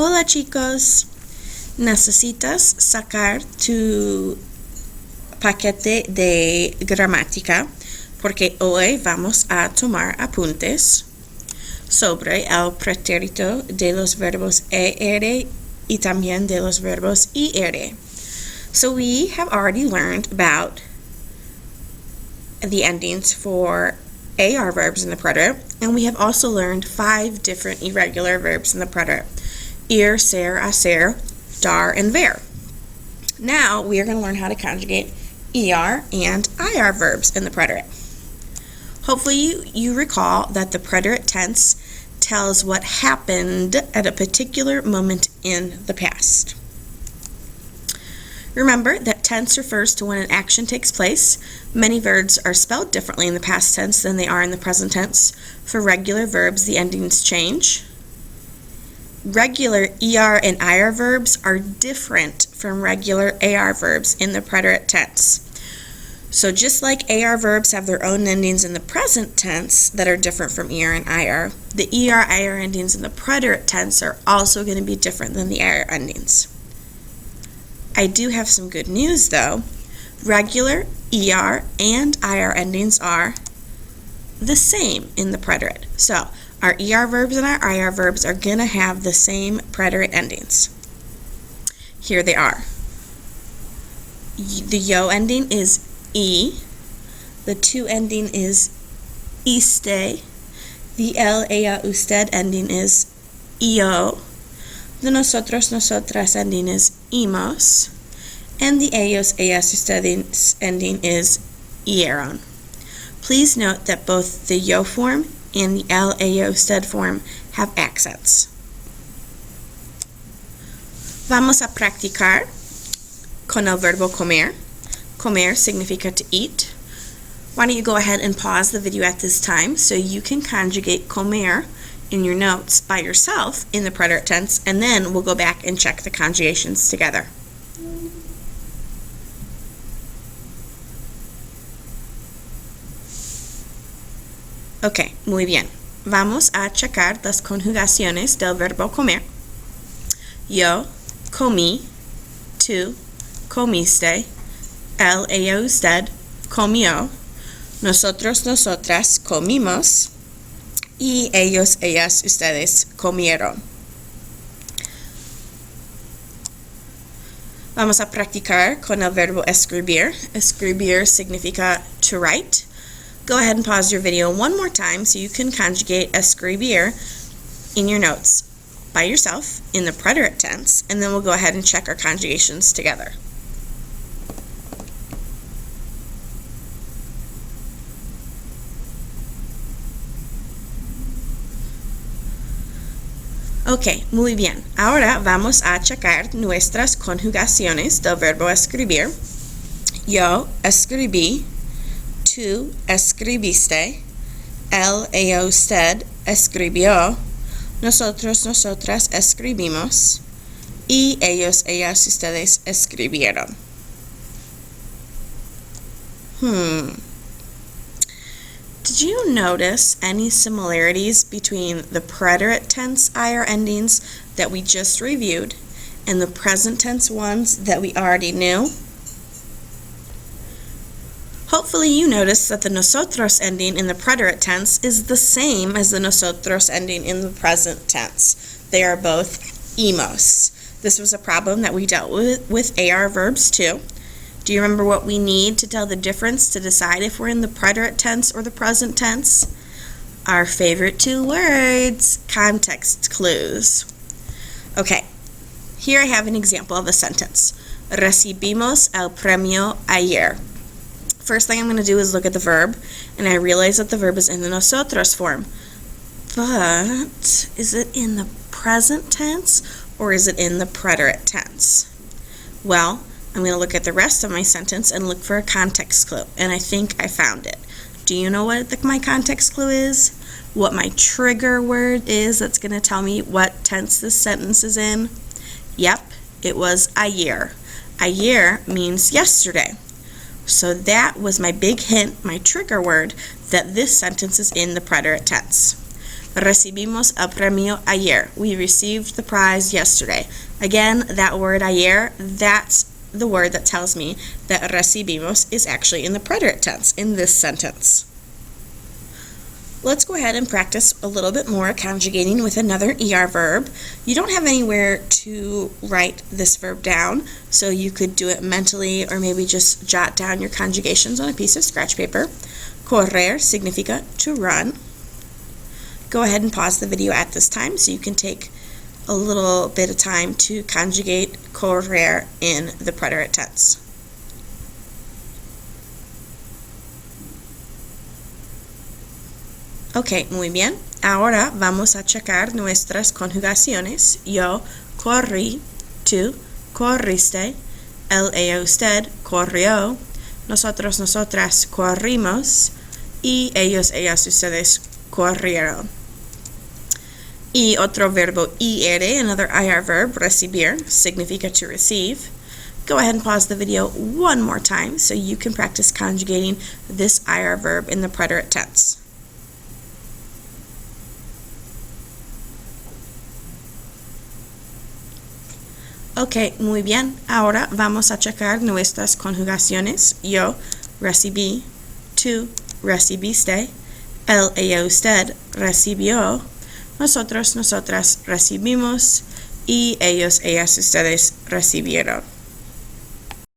Hola chicos, necesitas sacar tu paquete de gramática porque hoy vamos a tomar apuntes sobre el pretérito de los verbos ER y también de los verbos IR. So we have already learned about the endings for AR verbs in the preterite, and we have also learned 5 different irregular verbs in the preterite: ir, ser, hacer, dar, and ver. Now we are going to learn how to conjugate ER and IR verbs in the preterite. Hopefully you recall that the preterite tense tells what happened at a particular moment in the past. Remember that tense refers to when an action takes place. Many verbs are spelled differently in the past tense than they are in the present tense. For regular verbs, the endings change. Regular ER and IR verbs are different from regular AR verbs in the preterite tense. So just like AR verbs have their own endings in the present tense that are different from ER and IR, the ER-IR endings in the preterite tense are also going to be different than the IR endings. I do have some good news though. Regular ER and IR endings are the same in the preterite. So our ER verbs and our IR verbs are going to have the same preterite endings. Here they are. The yo ending is E. The to ending is iste. The el, ella, usted ending is io. The nosotros, nosotras ending is imos. And the ellos, ellas, ustedes ending is ieron. Please note that both the yo form and the el, ella, usted form have accents. Vamos a practicar con el verbo comer. Comer significa to eat. Why don't you go ahead and pause the video at this time so you can conjugate comer in your notes by yourself in the preterite tense, and then we'll go back and check the conjugations together. Ok, muy bien. Vamos a checar las conjugaciones del verbo comer. Yo comí, tú comiste, él, ella, usted comió, nosotros, nosotras comimos, y ellos, ellas, ustedes comieron. Vamos a practicar con el verbo escribir. Escribir significa to write. Go ahead and pause your video one more time so you can conjugate escribir in your notes by yourself in the preterite tense, and then we'll go ahead and check our conjugations together. Ok, muy bien. Ahora vamos a checar nuestras conjugaciones del verbo escribir. Yo escribí, tú escribiste, él, ella, usted escribió, nosotros, nosotras escribimos, y ellos, ellas, ustedes escribieron. Did you notice any similarities between the preterite tense IR endings that we just reviewed and the present tense ones that we already knew? Hopefully you noticed that the nosotros ending in the preterite tense is the same as the nosotros ending in the present tense. They are both imos. This was a problem that we dealt with AR verbs too. Do you remember what we need to tell the difference to decide if we're in the preterite tense or the present tense? Our favorite 2 words, context clues. Okay, here I have an example of a sentence. Recibimos el premio ayer. First thing I'm going to do is look at the verb, and I realize that the verb is in the nosotros form. But is it in the present tense or is it in the preterite tense? Well, I'm going to look at the rest of my sentence and look for a context clue, and I think I found it. Do you know what my context clue is? What my trigger word is that's going to tell me what tense this sentence is in? Yep, it was ayer. Ayer means yesterday. So that was my big hint, my trigger word, that this sentence is in the preterite tense. Recibimos el premio ayer. We received the prize yesterday. Again, that word ayer, that's the word that tells me that recibimos is actually in the preterite tense in this sentence. Let's go ahead and practice a little bit more conjugating with another ER verb. You don't have anywhere to write this verb down, so you could do it mentally or maybe just jot down your conjugations on a piece of scratch paper. Correr significa to run. Go ahead and pause the video at this time so you can take a little bit of time to conjugate correr in the preterite tense. Ok, muy bien. Ahora vamos a checar nuestras conjugaciones. Yo corrí, tú corriste, él, ella, usted corrió, nosotros, nosotras corrimos y ellos, ellas, ustedes corrieron. Y otro verbo ir, another IR verb, recibir, significa to receive. Go ahead and pause the video one more time so you can practice conjugating this IR verb in the preterite tense. Ok, muy bien. Ahora vamos a checar nuestras conjugaciones. Yo recibí, tú recibiste, él, ella, usted recibió, nosotros, nosotras recibimos y ellos, ellas, ustedes recibieron.